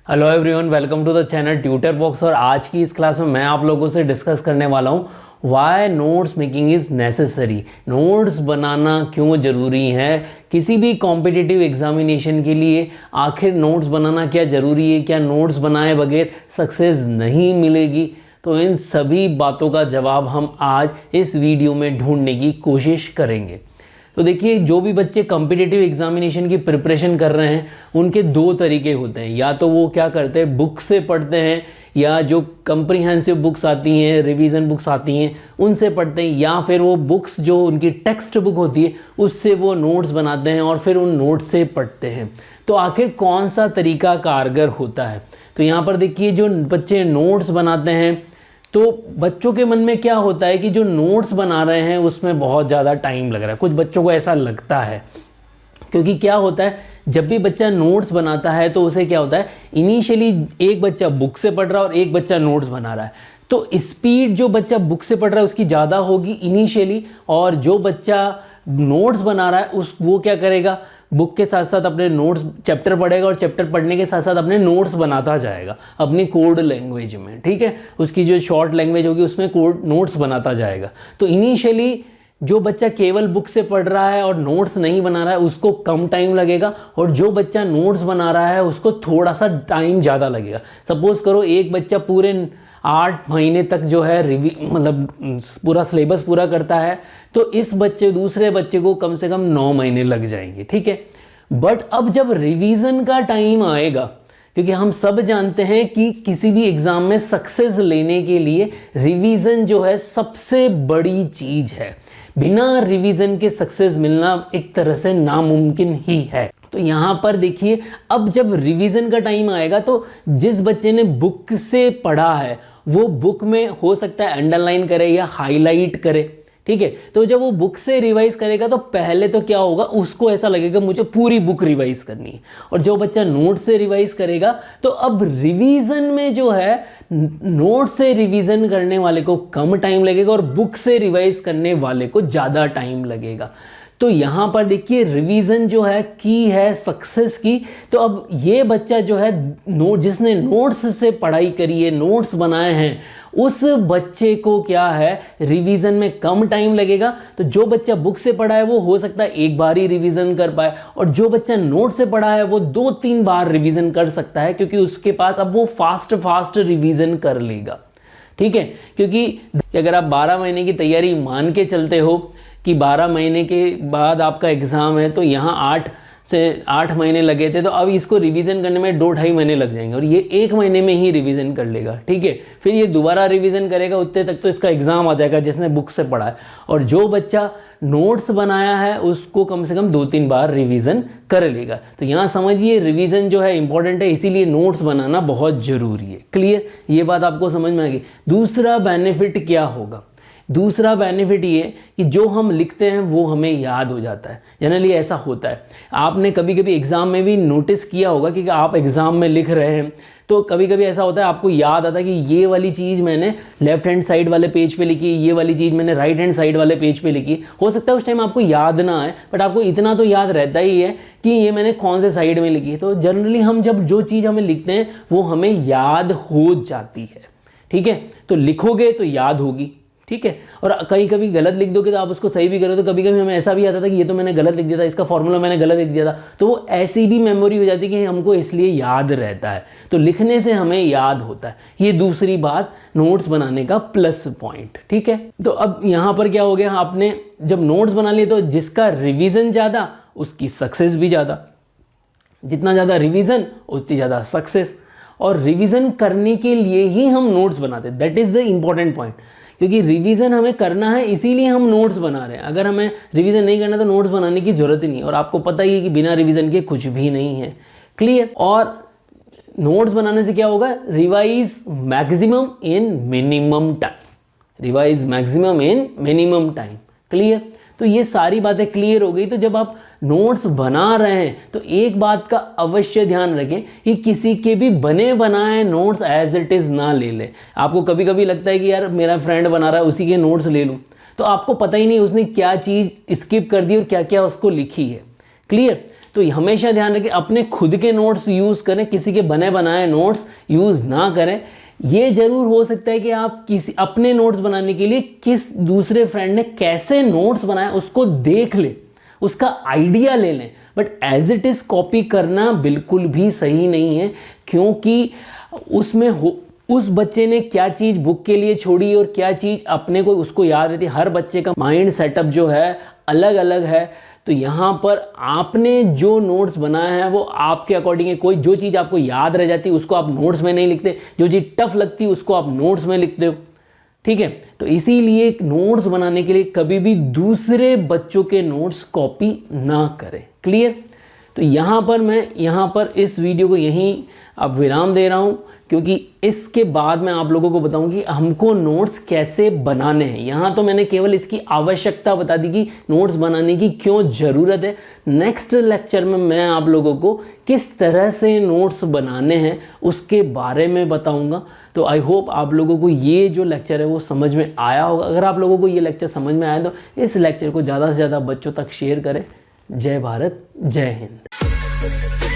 Hello everyone, welcome to the channel Tutor Box. और आज की इस क्लास में मैं आप लोगों से डिस्कस करने वाला हूँ why notes making is necessary. Notes बनाना क्यों ज़रूरी है, किसी भी कॉम्पिटिटिव एग्जामिनेशन के लिए आखिर नोट्स बनाना क्या ज़रूरी है, क्या नोट्स बनाए बगैर सक्सेस नहीं मिलेगी। तो इन सभी बातों का जवाब हम आज इस वीडियो में ढूंढने की कोशिश करेंगे। तो देखिए, जो भी बच्चे कॉम्पिटिटिव एग्जामिनेशन की प्रिपरेशन कर रहे हैं उनके दो तरीके होते हैं। या तो वो क्या करते हैं, बुक से पढ़ते हैं, या जो कम्प्रीहेंसिव बुक्स आती हैं, रिवीजन बुक्स आती हैं, उनसे पढ़ते हैं, या फिर वो बुक्स जो उनकी टेक्स्ट बुक होती है उससे वो नोट्स बनाते हैं और फिर उन नोट्स से पढ़ते हैं। तो आखिर कौन सा तरीका कारगर होता है? तो यहाँ पर देखिए, जो बच्चे नोट्स बनाते हैं तो बच्चों के मन में क्या होता है कि जो नोट्स बना रहे हैं उसमें बहुत ज़्यादा टाइम लग रहा है। कुछ बच्चों को ऐसा लगता है, क्योंकि क्या होता है, जब भी बच्चा नोट्स बनाता है तो उसे क्या होता है, इनिशियली एक बच्चा बुक से पढ़ रहा है और एक बच्चा नोट्स बना रहा है, तो स्पीड जो बच्चा बुक से पढ़ रहा है उसकी ज़्यादा होगी इनिशियली, और जो बच्चा नोट्स बना रहा है वो क्या करेगा, बुक के साथ साथ अपने नोट्स चैप्टर पढ़ेगा और चैप्टर पढ़ने के साथ साथ अपने नोट्स बनाता जाएगा अपनी कोड लैंग्वेज में। ठीक है, उसकी जो शॉर्ट लैंग्वेज होगी उसमें कोड नोट्स बनाता जाएगा। तो इनिशियली जो बच्चा केवल बुक से पढ़ रहा है और नोट्स नहीं बना रहा है उसको कम टाइम लगेगा, और जो बच्चा नोट्स बना रहा है उसको थोड़ा सा टाइम ज़्यादा लगेगा। सपोज़ करो एक बच्चा पूरे 8 महीने तक जो है मतलब पूरा सिलेबस पूरा करता है, तो इस दूसरे बच्चे को कम से कम 9 महीने लग जाएंगे। ठीक है, बट अब जब रिवीजन का टाइम आएगा, क्योंकि हम सब जानते हैं कि किसी भी एग्ज़ाम में सक्सेस लेने के लिए रिवीजन जो है सबसे बड़ी चीज़ है। बिना रिवीजन के सक्सेस मिलना एक तरह से नामुमकिन ही है। तो यहाँ पर देखिए, अब जब रिवीजन का टाइम आएगा तो जिस बच्चे ने बुक से पढ़ा है वो बुक में हो सकता है अंडरलाइन करे या हाईलाइट करे। ठीक है, तो जब वो बुक से रिवाइज करेगा तो पहले तो क्या होगा, उसको ऐसा लगेगा मुझे पूरी बुक रिवाइज करनी है। और जो बच्चा नोट से रिवाइज करेगा तो अब रिवीजन में जो है, नोट से रिवीजन करने वाले को कम टाइम लगेगा और बुक से रिवाइज करने वाले को ज़्यादा टाइम लगेगा। तो यहाँ पर देखिए, रिवीजन जो है की है सक्सेस की। तो अब ये बच्चा जो है जिसने नोट्स से पढ़ाई करी है, नोट्स बनाए हैं, उस बच्चे को क्या है, रिवीजन में कम टाइम लगेगा। तो जो बच्चा बुक से पढ़ा है वो हो सकता है एक बार ही रिवीजन कर पाए, और जो बच्चा नोट से पढ़ा है वो 2-3 बार रिवीजन कर सकता है, क्योंकि उसके पास अब वो फास्ट रिवीजन कर लेगा। ठीक है, क्योंकि अगर आप 12 महीने की तैयारी मान के चलते हो कि 12 महीने के बाद आपका एग्ज़ाम है, तो यहाँ 8 महीने लगे थे, तो अब इसको रिवीजन करने में 2-2.5 महीने लग जाएंगे, और ये 1 महीने में ही रिवीजन कर लेगा। ठीक है, फिर ये दोबारा रिवीजन करेगा, उतने तक तो इसका एग्ज़ाम आ जाएगा जिसने बुक से पढ़ा है। और जो बच्चा नोट्स बनाया है उसको कम से कम 2-3 बार रिवीजन कर लेगा। तो यहाँ समझिए, रिवीजन जो है इंपॉर्टेंट है, इसीलिए नोट्स बनाना बहुत ज़रूरी है। क्लियर, ये बात आपको समझ में आ गई। दूसरा बेनिफिट क्या होगा? दूसरा बेनिफिट ये कि जो हम लिखते हैं वो हमें याद हो जाता है। जनरली ऐसा होता है, आपने कभी कभी एग्ज़ाम में भी नोटिस किया होगा कि आप एग्ज़ाम में लिख रहे हैं तो कभी कभी ऐसा होता है, आपको याद आता है कि ये वाली चीज़ मैंने लेफ्ट हैंड साइड वाले पेज पे लिखी, ये वाली चीज़ मैंने राइट हैंड साइड वाले पेज पे लिखी। हो सकता है उस टाइम आपको याद ना आए, बट आपको इतना तो याद रहता ही है कि ये मैंने कौन से साइड में लिखी है। तो जनरली हम जब जो चीज़ हमें लिखते हैं वो हमें याद हो जाती है। ठीक है, तो लिखोगे तो याद होगी। ठीक है, और कहीं कभी गलत लिख दोगे तो आप उसको सही भी करो, तो कभी कभी हमें ऐसा भी आता था कि ये तो मैंने गलत लिख दिया था, इसका फॉर्मूला मैंने गलत लिख दिया था, तो वो ऐसी भी मेमोरी हो जाती है कि हमको इसलिए याद रहता है। तो लिखने से हमें याद होता है। ये दूसरी बात नोट्स बनाने का प्लस पॉइंट। ठीक है, तो अब यहाँ पर क्या हो गया, आपने जब नोट्स बना लिए तो जिसका रिविज़न ज़्यादा उसकी सक्सेस भी ज़्यादा। जितना ज़्यादा रिविज़न उतनी ज़्यादा सक्सेस। और रिविज़न करने के लिए ही हम नोट्स बनाते हैं, that is the important point. क्योंकि रिवीजन हमें करना है, इसीलिए हम नोट्स बना रहे हैं। अगर हमें रिवीजन नहीं करना तो नोट्स बनाने की ज़रूरत ही नहीं, और आपको पता ही है कि बिना रिवीजन के कुछ भी नहीं है। क्लियर, और नोट्स बनाने से क्या होगा, revise maximum in minimum time. Revise maximum in minimum time. Clear, तो ये सारी बातें क्लियर हो गई। तो जब आप नोट्स बना रहे हैं तो एक बात का अवश्य ध्यान रखें कि किसी के भी बने बनाए नोट्स एज इट इज़ ना ले लें। आपको कभी कभी लगता है कि यार मेरा फ्रेंड बना रहा है उसी के नोट्स ले लूँ, तो आपको पता ही नहीं उसने क्या चीज़ स्किप कर दी और क्या क्या उसको लिखी है। क्लियर, तो हमेशा ध्यान रखें अपने खुद के नोट्स यूज़ करें, किसी के बने बनाए नोट्स यूज़ ना करें। ये ज़रूर हो सकता है कि आप किसी अपने नोट्स बनाने के लिए किस दूसरे फ्रेंड ने कैसे नोट्स बनाए उसको देख ले, उसका आइडिया ले लें, but as it is copy करना बिल्कुल भी सही नहीं है, क्योंकि उसमें उस बच्चे ने क्या चीज़ बुक के लिए छोड़ी और क्या चीज़ अपने को उसको याद रहती है। हर बच्चे का माइंड सेटअप जो है अलग अलग है। तो यहाँ पर आपने जो नोट्स बनाया है वो आपके अकॉर्डिंग है। कोई जो चीज़ आपको याद रह जाती है उसको आप नोट्स में नहीं लिखते, जो चीज़ टफ लगती है उसको आप नोट्स में लिखते हो, ठीक है। तो इसीलिए नोट्स बनाने के लिए कभी भी दूसरे बच्चों के नोट्स कॉपी ना करें। क्लियर? तो यहाँ पर इस वीडियो को यहीं अब विराम दे रहा हूँ, क्योंकि इसके बाद मैं आप लोगों को बताऊं कि हमको नोट्स कैसे बनाने हैं। यहाँ तो मैंने केवल इसकी आवश्यकता बता दी कि नोट्स बनाने की क्यों ज़रूरत है। नेक्स्ट लेक्चर में मैं आप लोगों को किस तरह से नोट्स बनाने हैं उसके बारे में बताऊंगा। तो आई होप आप लोगों को ये जो लेक्चर है वो समझ में आया होगा। अगर आप लोगों को ये लेक्चर समझ में आया तो इस लेक्चर को ज़्यादा से ज़्यादा बच्चों तक शेयर करें। जय भारत, जय हिंद।